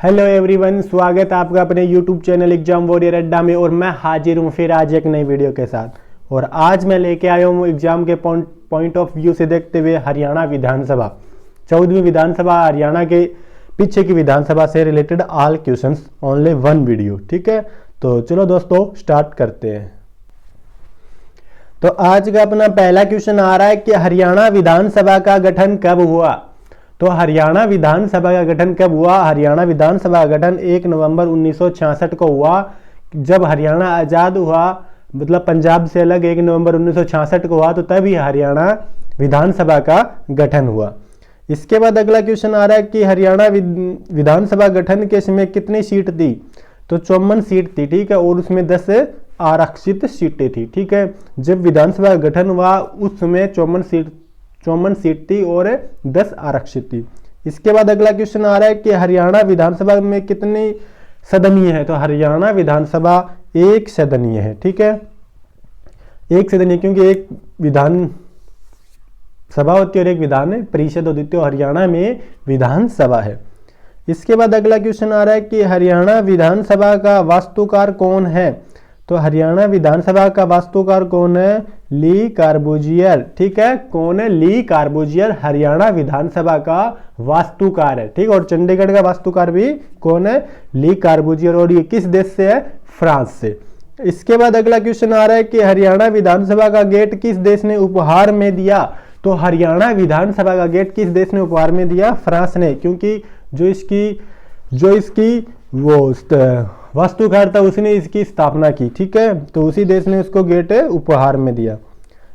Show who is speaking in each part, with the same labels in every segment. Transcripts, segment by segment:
Speaker 1: Hello everyone, स्वागत है आपका अपने यूट्यूब चैनल एग्जाम वॉरियर अड्डा में। और मैं हाजिर हूँ फिर आज एक नई वीडियो के साथ। और आज मैं लेके आया हूँ एग्जाम के पॉइंट ऑफ व्यू से देखते हुए हरियाणा विधानसभा 14वीं विधानसभा, हरियाणा के पीछे की विधानसभा से related all questions only one video. ठीक है, तो चलो दोस्तों स्टार्ट करते हैं। तो आज का अपना पहला क्वेश्चन आ रहा है कि हरियाणा विधानसभा का गठन कब हुआ। तो हरियाणा विधानसभा का गठन कब हुआ? हरियाणा विधानसभा का गठन 1 नवंबर 1966 को हुआ। जब हरियाणा आज़ाद हुआ, मतलब पंजाब से अलग 1 नवंबर 1966 को हुआ, तो तभी हरियाणा विधानसभा का गठन हुआ। इसके बाद अगला क्वेश्चन आ रहा है कि हरियाणा विधानसभा गठन के समय कितनी सीट थी? तो 54 सीट थी। ठीक है, और उसमें 10 आरक्षित सीटें थी। ठीक है, जब विधानसभा का गठन हुआ उस समय 54 सीट थी और 10 आरक्षित थी। इसके बाद अगला क्वेश्चन आ रहा है कि हरियाणा विधानसभा में कितनी सदनीय है? तो हरियाणा विधानसभा एक सदनीय है। ठीक है, एक सदनीय, क्योंकि एक विधान सभा होती है और एक विधान परिषद होती है, तो हरियाणा में विधानसभा है। इसके बाद अगला क्वेश्चन आ रहा है कि हरियाणा विधानसभा का वास्तुकार कौन है? तो हरियाणा विधानसभा का वास्तुकार कौन है? ली कार्बूजियर। ठीक है, कौन है? ली कार्बूजियर हरियाणा विधानसभा का वास्तुकार है। ठीक, और चंडीगढ़ का वास्तुकार भी कौन है? ली कार्बूजियर। और ये किस देश से है? फ्रांस से। इसके बाद अगला क्वेश्चन आ रहा है कि हरियाणा विधानसभा का गेट किस देश ने उपहार में दिया? तो हरियाणा विधानसभा का गेट किस देश ने उपहार में दिया? फ्रांस ने, क्योंकि जो इसकी वो वास्तुकार था उसने इसकी स्थापना की। ठीक है, तो उसी देश ने उसको गेट उपहार में दिया।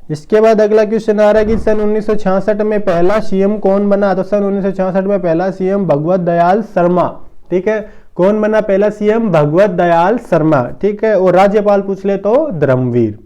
Speaker 1: इसके बाद अगला क्वेश्चन आ रहा है कि सन 1966 में पहला सीएम कौन बना? तो सन 1966 में पहला सीएम भगवत दयाल शर्मा। ठीक है, कौन बना पहला सीएम? भगवत दयाल शर्मा। ठीक है, और राज्यपाल पूछ ले तो धर्मवीर।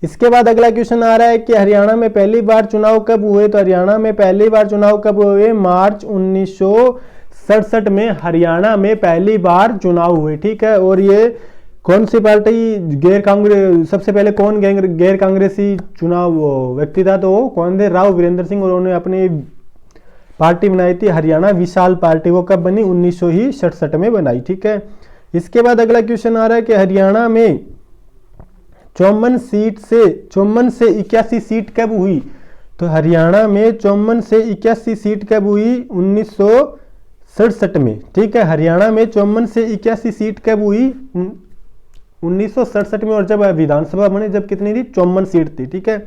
Speaker 1: इसके बाद अगला क्वेश्चन आ रहा है कि हरियाणा में पहली बार चुनाव कब हुए? तो हरियाणा में पहली बार चुनाव कब हुए? मार्च 1967 में हरियाणा में पहली बार चुनाव हुए। ठीक है, और ये कौन सी पार्टी गैर कांग्रेस, सबसे पहले कौन गैर कांग्रेसी चुनाव व्यक्ति था? तो वो कौन थे? राव वीरेंद्र सिंह। और उन्होंने अपनी पार्टी बनाई थी हरियाणा विशाल पार्टी। वो कब बनी? 1967 में बनाई। ठीक है, इसके बाद अगला क्वेश्चन आ रहा है कि हरियाणा में 54 से 81 सीट कब हुई? तो हरियाणा में 54 से 81 सीट कब हुई? 1967 में। ठीक है, हरियाणा में 54 से 81 सीट कब हुई? 1967 में। और जब विधानसभा बनी जब कितनी थी? 54 सीट थी। ठीक है,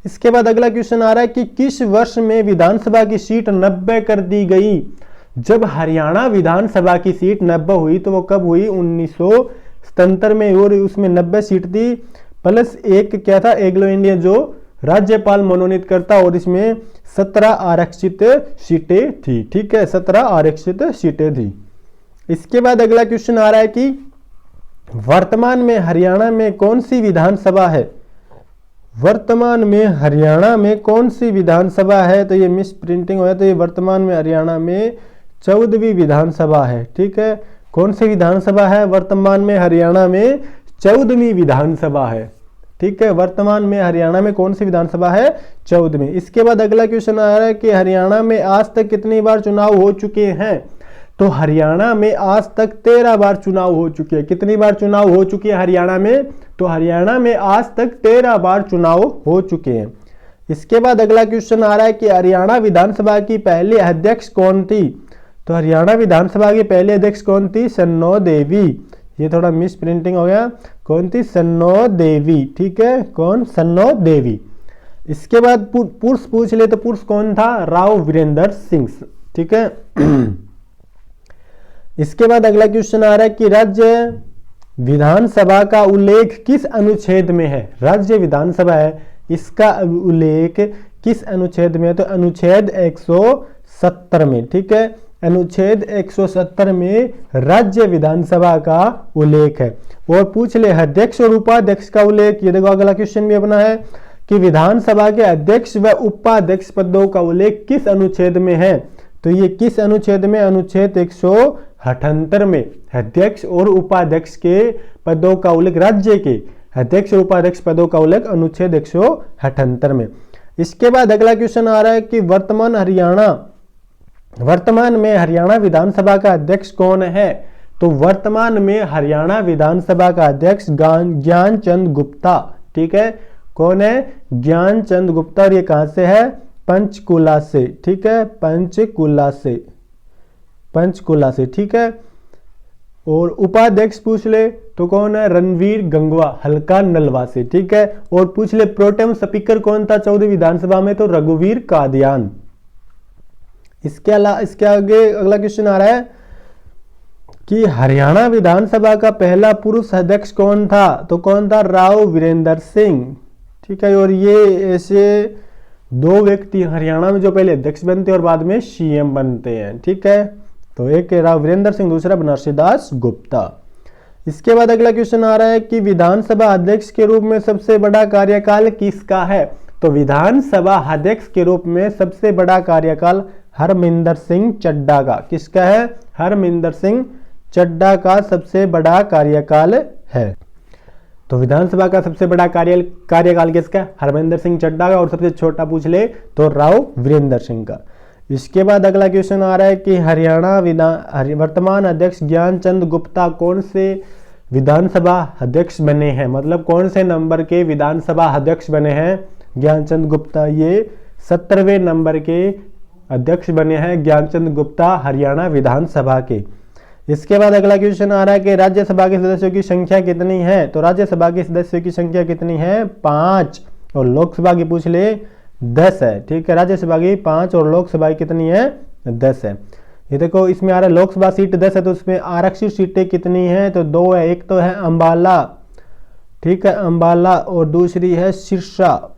Speaker 1: इसके बाद अगला क्वेश्चन आ रहा है कि किस वर्ष में विधानसभा की सीट 90 कर दी गई? जब हरियाणा विधानसभा की सीट 90 हुई तो वो कब हुई? 1977 में। और उसमें 90 सीट थी प्लस एक क्या था? एंग्लो इंडियन जो राज्यपाल मनोनीत करता, और इसमें 17 आरक्षित सीटें थी। ठीक है, 17 आरक्षित सीटें थी। इसके बाद अगला क्वेश्चन आ रहा है कि वर्तमान में हरियाणा में कौन सी विधानसभा है? वर्तमान में हरियाणा में कौन सी विधानसभा है? तो ये मिस प्रिंटिंग हो है, तो ये वर्तमान में हरियाणा में 14वीं विधानसभा है। ठीक है, कौन सी विधानसभा है? वर्तमान में हरियाणा में 14वीं विधानसभा है। ठीक है, वर्तमान में हरियाणा में कौन सी विधानसभा है? 14वीं। इसके बाद अगला क्वेश्चन आ रहा है कि हरियाणा में आज तक कितनी बार चुनाव हो चुके हैं? तो हरियाणा में आज तक 13 बार चुनाव हो चुके हैं। कितनी बार चुनाव हो चुके हैं हरियाणा में? तो हरियाणा में आज तक 13 बार चुनाव हो चुके हैं। इसके बाद अगला क्वेश्चन आ रहा है कि हरियाणा विधानसभा की पहली अध्यक्ष कौन थी? तो हरियाणा विधानसभा की पहली अध्यक्ष कौन थी? सन्नो देवी। ये थोड़ा मिस प्रिंटिंग हो गया। कौन थी? सन्नो देवी। ठीक है, कौन? सन्नो देवी। इसके बाद पुरुष पूछ ले तो पुरुष कौन था? राव वीरेंद्र सिंह। ठीक है, इसके बाद अगला क्वेश्चन आ रहा है कि राज्य विधानसभा का उल्लेख किस अनुच्छेद में है? राज्य विधानसभा है, इसका उल्लेख किस अनुच्छेद में है? तो अनुच्छेद 170 में। ठीक है, अनुच्छेद 170 में राज्य विधानसभा का उल्लेख है। और पूछ ले अध्यक्ष और उपाध्यक्ष का उल्लेख। ये देखो अगला क्वेश्चन भी अपना है कि विधानसभा के अध्यक्ष व उपाध्यक्ष पदों का उल्लेख किस अनुच्छेद में है? तो ये किस अनुच्छेद में? अनुच्छेद 178 में अध्यक्ष और उपाध्यक्ष के पदों का उल्लेख, राज्य के अध्यक्ष और उपाध्यक्ष पदों का उल्लेख अनुच्छेद 178 में। इसके बाद अगला क्वेश्चन आ रहा है कि वर्तमान हरियाणा वर्तमान में हरियाणा विधानसभा का अध्यक्ष कौन है? तो वर्तमान में हरियाणा विधानसभा का अध्यक्ष ज्ञानचंद गुप्ता। ठीक है, कौन है? ज्ञानचंद गुप्ता। और ये कहां से है? पंचकुला से। ठीक है, पंचकुला से, पंचकुला से। ठीक है, और उपाध्यक्ष पूछ ले तो कौन है? रणवीर गंगवा, हल्का नलवा से। ठीक है, और पूछ ले प्रोटेम स्पीकर कौन था 14वीं विधानसभा में? तो रघुवीर कादियान। इसके आगे अगला क्वेश्चन आ रहा है कि हरियाणा विधानसभा का पहला पुरुष अध्यक्ष कौन था? तो कौन था? राव वीरेंद्र सिंह। ठीक है, और ये ऐसे दो व्यक्ति हरियाणा में जो पहले अध्यक्ष बनते हैं और बाद में सीएम बनते हैं। ठीक है, तो एक राव वीरेंद्र सिंह, दूसरा बनरसी दास गुप्ता। इसके बाद अगला क्वेश्चन आ रहा है कि विधानसभा अध्यक्ष के रूप में सबसे बड़ा कार्यकाल किसका है? तो विधानसभा अध्यक्ष के रूप में सबसे बड़ा कार्यकाल हरमिंदर सिंह चड्ढा का। किसका है? हरमिंदर सिंह चड्ढा का सबसे बड़ा कार्यकाल है। तो विधानसभा का सबसे बड़ा कार्यकाल किसका? हरमिंदर सिंह चड्ढा का। और सबसे छोटा पूछ ले तो राव वीरेंद्र सिंह का। इसके बाद अगला क्वेश्चन आ रहा है कि हरियाणा वर्तमान अध्यक्ष ज्ञानचंद गुप्ता कौन से विधानसभा अध्यक्ष बने हैं? मतलब कौन से नंबर के विधानसभा अध्यक्ष बने हैं ज्ञानचंद गुप्ता? ये 17वें नंबर के अध्यक्ष बने हैं ज्ञानचंद गुप्ता हरियाणा विधानसभा के। इसके बाद अगला क्वेश्चन आ रहा है कि राज्यसभा के सदस्यों की संख्या कितनी है? तो राज्यसभा के सदस्यों की संख्या कितनी है? 5। और लोकसभा की पूछ ले 10 है। ठीक है, राज्यसभा की 5 और लोकसभा की कितनी है? 10 है। ये देखो इसमें आ रहा है लोकसभा सीट 10 है, तो उसमें आरक्षित सीटें कितनी है? तो 2 है। एक तो है अंबाला, ठीक है, अंबाला, और दूसरी है सिरसा।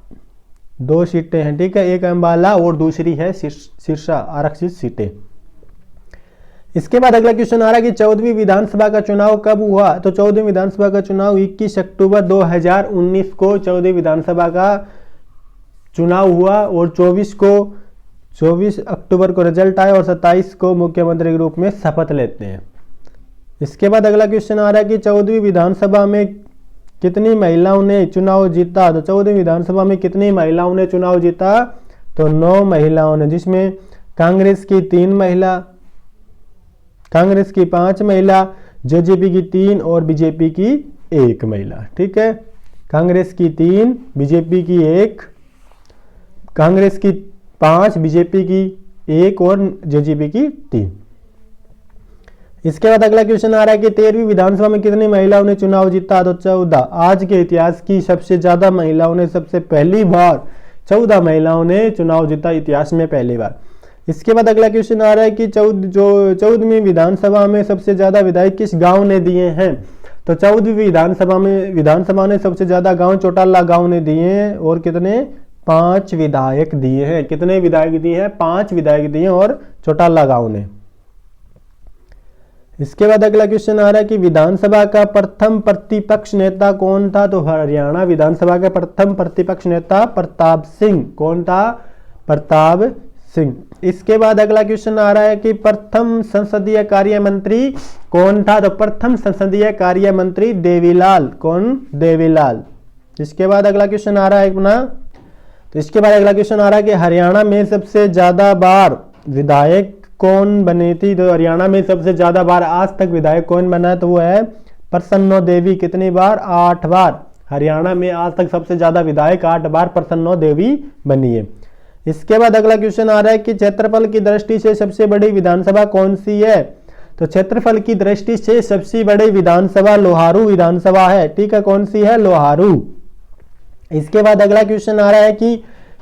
Speaker 1: 2 सीटें हैं। ठीक है, एक अंबाला और दूसरी है सिरसा, आरक्षित सीटें। इसके बाद अगला क्वेश्चन आ रहा है कि 14वीं विधानसभा का चुनाव कब हुआ? तो 14वीं विधानसभा का चुनाव 21 अक्टूबर 2019 को 14वीं विधानसभा का चुनाव हुआ, और 24 अक्टूबर को रिजल्ट आया, और 27 को मुख्यमंत्री के रूप में शपथ लेते हैं। इसके बाद अगला क्वेश्चन आ रहा है कि 14वीं विधानसभा में कितनी महिलाओं ने चुनाव जीता? तो 14वीं विधानसभा में कितनी महिलाओं ने चुनाव जीता? तो 9 महिलाओं ने, जिसमें कांग्रेस की 3 महिला, कांग्रेस की 5 महिला, जेजेपी की 3 और बीजेपी की 1 महिला। ठीक है, कांग्रेस की 3, बीजेपी की 1, कांग्रेस की 5, बीजेपी की 1 और जेजेपी की 3। इसके बाद अगला क्वेश्चन आ रहा है कि 13वीं विधानसभा में कितनी महिलाओं ने चुनाव जीता? तो 14। आज के इतिहास की सबसे ज्यादा महिलाओं ने, सबसे पहली बार 14 महिलाओं ने चुनाव जीता इतिहास में पहली बार। इसके बाद अगला क्वेश्चन आ रहा है कि 14वीं विधानसभा में सबसे ज्यादा विधायक किस गांव ने दिए हैं? तो 14वीं विधानसभा ने सबसे ज्यादा गांव चौटाला गांव ने दिए हैं, और कितने? 5 विधायक दिए हैं। कितने विधायक दिए हैं? 5 विधायक दिए, और चौटाला गांव ने। इसके बाद अगला क्वेश्चन आ रहा है कि विधानसभा का प्रथम प्रतिपक्ष नेता कौन था? तो हरियाणा विधानसभा का प्रथम प्रतिपक्ष नेता प्रताप सिंह। कौन था? प्रताप सिंह। इसके बाद अगला क्वेश्चन आ रहा है कि प्रथम संसदीय कार्य मंत्री कौन था? तो प्रथम संसदीय कार्य मंत्री देवीलाल। कौन? देवीलाल। इसके बाद अगला क्वेश्चन आ रहा है अपना, तो इसके बाद अगला क्वेश्चन आ रहा है कि हरियाणा में सबसे ज्यादा बार विधायक कौन बनी थी? तो हरियाणा में सबसे ज्यादा बार आज तक विधायक कौन बना है? तो वो है प्रसन्नो देवी। कितनी बार? 8 बार। हरियाणा में आज तक सबसे ज्यादा विधायक 8 बार प्रसन्नो देवी बनी है। इसके बाद अगला क्वेश्चन आ रहा है कि क्षेत्रफल की दृष्टि से सबसे बड़ी विधानसभा कौन सी है? तो क्षेत्रफल की दृष्टि से सबसे बड़ी विधानसभा लोहारू विधानसभा है। ठीक है, कौन सी है? लोहारू। इसके बाद अगला क्वेश्चन आ रहा है कि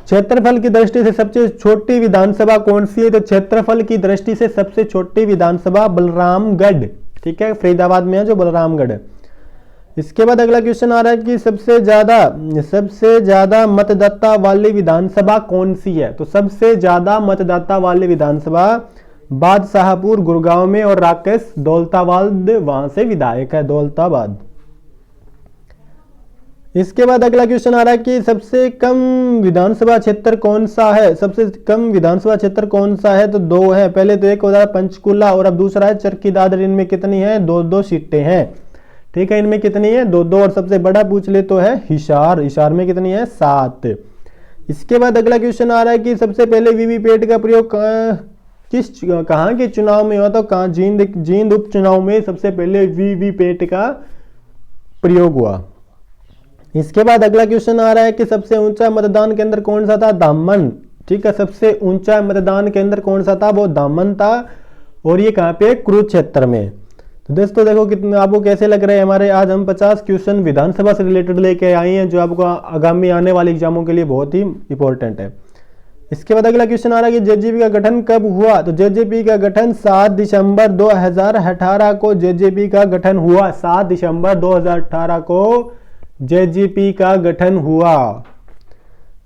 Speaker 1: क्षेत्रफल की दृष्टि से सबसे छोटी विधानसभा कौन सी है? तो क्षेत्रफल की दृष्टि से सबसे छोटी विधानसभा बलरामगढ़। ठीक है, फरीदाबाद में है जो बलरामगढ़ है। इसके बाद अगला क्वेश्चन आ रहा है कि सबसे ज्यादा मतदाता वाली विधानसभा कौन सी है? तो सबसे ज्यादा मतदाता वाली विधानसभा बादशाहपुर गुड़गांव में, और राकेश दौलताबाद वहां से विधायक है, दौलताबाद। इसके बाद अगला क्वेश्चन आ रहा है कि सबसे कम विधानसभा क्षेत्र कौन सा है? सबसे कम विधानसभा क्षेत्र कौन सा है? तो 2 है। पहले तो एक होता है पंचकुला, और अब दूसरा है चरखी दादर। इनमें कितनी है? 2-2 सीटें हैं। ठीक है, इनमें कितनी है? 2-2। और सबसे बड़ा पूछ ले तो है हिसार। हिसार में कितनी है? 7। इसके बाद अगला क्वेश्चन आ रहा है कि सबसे पहले वीवीपैट का प्रयोग कहाँ के चुनाव में हुआ? तो कहाँ जींद उपचुनाव में सबसे पहले वीवीपैट का प्रयोग हुआ। इसके बाद अगला क्वेश्चन आ रहा है कि सबसे ऊंचा मतदान केंद्र कौन सा था? दामन। ठीक है, सबसे ऊंचा मतदान केंद्र कौन सा था? वो दामन था। और ये कहाँ पे? कुरुक्षेत्र में। तो दोस्तों देखो कितने आपको कैसे लग रहे हैं हमारे आज हम 50 क्वेश्चन विधानसभा से रिलेटेड लेके आए हैं, जो आपको आगामी आने वाले एग्जामों के लिए बहुत ही इंपॉर्टेंट है। इसके बाद अगला क्वेश्चन आ रहा है कि जेजेपी का गठन कब हुआ? तो जेजेपी का गठन 7 दिसंबर 2018 को जेजेपी का गठन हुआ। 7 दिसंबर 2018 को जेजेपी का गठन हुआ।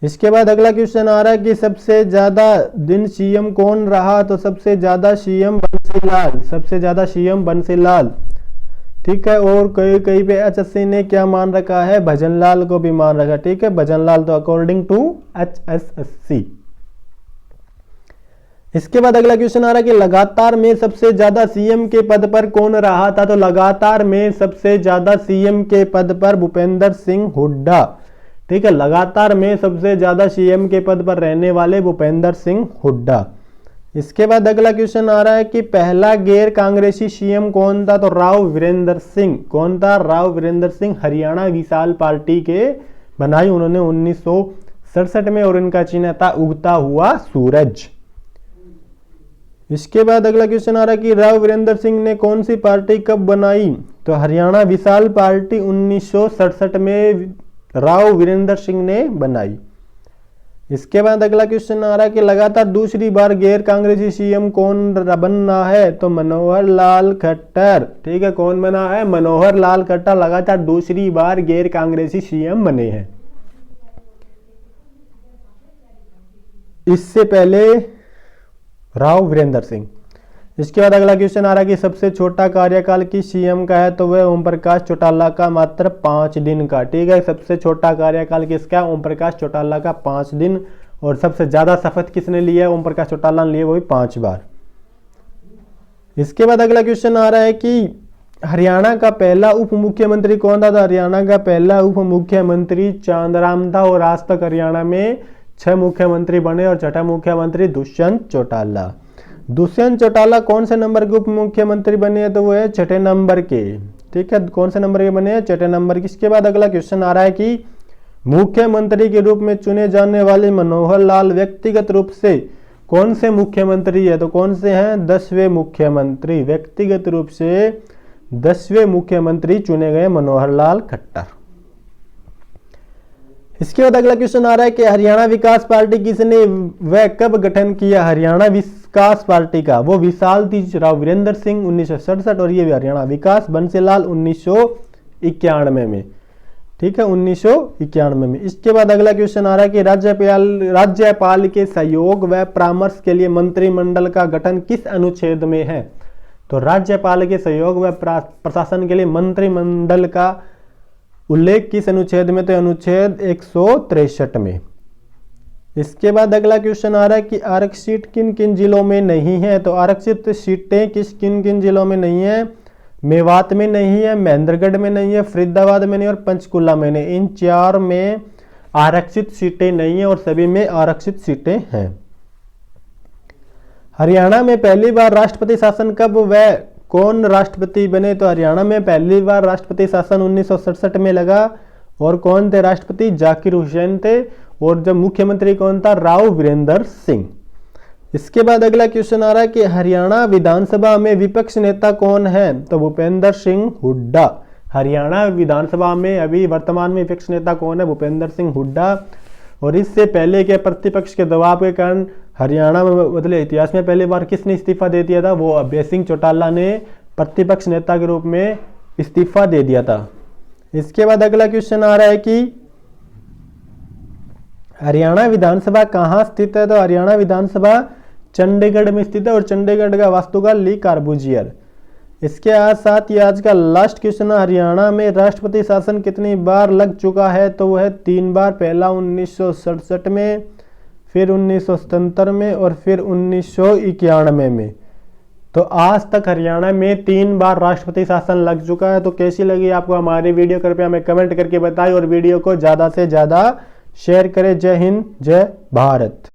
Speaker 1: इसके बाद अगला क्वेश्चन आ रहा है कि सबसे ज्यादा दिन सीएम कौन रहा? तो सबसे ज्यादा सीएम बंसीलाल। सबसे ज्यादा सीएम बंसीलाल। ठीक है, और कहीं पे एचएससी ने क्या मान रखा है? भजनलाल को भी मान रखा। ठीक है, भजनलाल, तो अकॉर्डिंग टू एचएससी। इसके बाद अगला क्वेश्चन आ रहा है कि लगातार में सबसे ज्यादा सीएम के पद पर कौन रहा था? तो लगातार में सबसे ज्यादा सीएम के पद पर भूपेंद्र सिंह हुड्डा। ठीक है, लगातार में सबसे ज्यादा सीएम के पद पर रहने वाले भूपेंद्र सिंह हुड्डा। इसके बाद अगला क्वेश्चन आ रहा है कि पहला गैर कांग्रेसी सीएम कौन था? तो राव वीरेंद्र सिंह। कौन था? राव वीरेंद्र सिंह। हरियाणा विशाल पार्टी के बनाई उन्होंने 1967 में, और इनका चिन्ह था उगता हुआ सूरज। इसके बाद अगला क्वेश्चन आ रहा है कि राव वीरेंद्र सिंह ने कौन सी पार्टी कब बनाई? तो हरियाणा विशाल पार्टी 1967 में राव वीरेंद्र सिंह ने बनाई। इसके बाद अगला क्वेश्चन आ रहा है कि लगातार दूसरी बार गैर कांग्रेसी सीएम कौन बना है? तो मनोहर लाल खट्टर। ठीक है, कौन बना है? मनोहर लाल खट्टर लगातार दूसरी बार गैर कांग्रेसी सीएम बने हैं। इससे पहले राव वीरेंद्र सिंह। इसके बाद अगला क्वेश्चन आ रहा है कि सबसे छोटा कार्यकाल किस सीएम का है? तो वह ओम प्रकाश चौटाला का, मात्र 5 दिन का। ठीक है, सबसे छोटा कार्यकाल किसका? ओम प्रकाश चौटाला का, 5 दिन। और सबसे ज्यादा शपथ किसने लिया? ओम प्रकाश चौटाला ने लिए, वो भी 5 बार। इसके बाद अगला क्वेश्चन आ रहा है कि हरियाणा का पहला उप मुख्यमंत्री कौन था? तो हरियाणा का पहला उप मुख्यमंत्री चांदराम था। और आज तक हरियाणा में 6 मुख्यमंत्री बने, और छठा मुख्यमंत्री दुष्यंत चौटाला। दुष्यंत चौटाला कौन से नंबर के उप मुख्यमंत्री बने हैं? तो वो है 6ठे नंबर के। ठीक है, कौन से नंबर के बने हैं? 6ठे नंबर के। इसके बाद अगला क्वेश्चन आ रहा है कि मुख्यमंत्री के रूप में चुने जाने वाले मनोहर लाल व्यक्तिगत रूप से कौन से मुख्यमंत्री है? तो कौन से हैं? 10वें मुख्यमंत्री। व्यक्तिगत रूप से 10वें मुख्यमंत्री चुने गए मनोहर लाल खट्टर। इसके बाद अगला क्वेश्चन आ रहा है कि हरियाणा विकास पार्टी किसने व कब गठन किया? हरियाणा विकास पार्टी का वो विशाल थी राव वीरेंद्र सिंह 1967, और ये हरियाणा विकास बंसीलाल 1991 में। ठीक है, 1991 में। इसके बाद अगला क्वेश्चन आ रहा है कि राज्यपाल के सहयोग व परामर्श के लिए मंत्रिमंडल का गठन किस अनुच्छेद में है? तो राज्यपाल के सहयोग व प्रशासन के लिए मंत्रिमंडल का उल्लेख किस अनुच्छेद में? तो अनुच्छेद 163 में। इसके बाद अगला क्वेश्चन आ रहा है कि आरक्षित किन किन जिलों में नहीं है? तो आरक्षित सीटें किन किन जिलों में नहीं है? मेवात में नहीं है, महेंद्रगढ़ में नहीं है, फरीदाबाद में नहीं और पंचकुला में नहीं। इन 4 में आरक्षित सीटें नहीं है, और सभी में आरक्षित सीटें हैं। हरियाणा में पहली बार राष्ट्रपति शासन कब व कौन राष्ट्रपति बने? तो हरियाणा में पहली बार राष्ट्रपति शासन 1967 में लगा, और कौन थे राष्ट्रपति? जाकिर हुसैन थे। और जब मुख्यमंत्री कौन था? राव वीरेंद्र सिंह। इसके बाद अगला क्वेश्चन आ रहा है कि हरियाणा विधानसभा में विपक्ष नेता कौन है? तो भूपेंद्र सिंह हुड्डा। हरियाणा विधानसभा में अभी वर्तमान में विपक्ष नेता कौन है? भूपेंद्र सिंह हुड्डा। और इससे पहले के प्रतिपक्ष के दबाव के कारण हरियाणा में मतलब इतिहास में पहली बार किसने इस्तीफा दे दिया था? वो अभय सिंह चौटाला ने प्रतिपक्ष नेता के रूप में इस्तीफा दे दिया था। इसके बाद अगला क्वेश्चन आ रहा है कि हरियाणा विधानसभा कहाँ स्थित है? तो हरियाणा विधानसभा चंडीगढ़ में स्थित है, और चंडीगढ़ का वास्तुकार ली कार्बूजियर। इसके साथ ही आज का लास्ट क्वेश्चन है, हरियाणा में राष्ट्रपति शासन कितनी बार लग चुका है? तो वह 3 बार। पहला 1967 में, फिर 1977 में, और फिर 1991 में। तो आज तक हरियाणा में 3 बार राष्ट्रपति शासन लग चुका है। तो कैसी लगी आपको हमारी वीडियो? कृपया हमें कमेंट करके बताएं, और वीडियो को ज़्यादा से ज़्यादा शेयर करें। जय हिंद, जय भारत।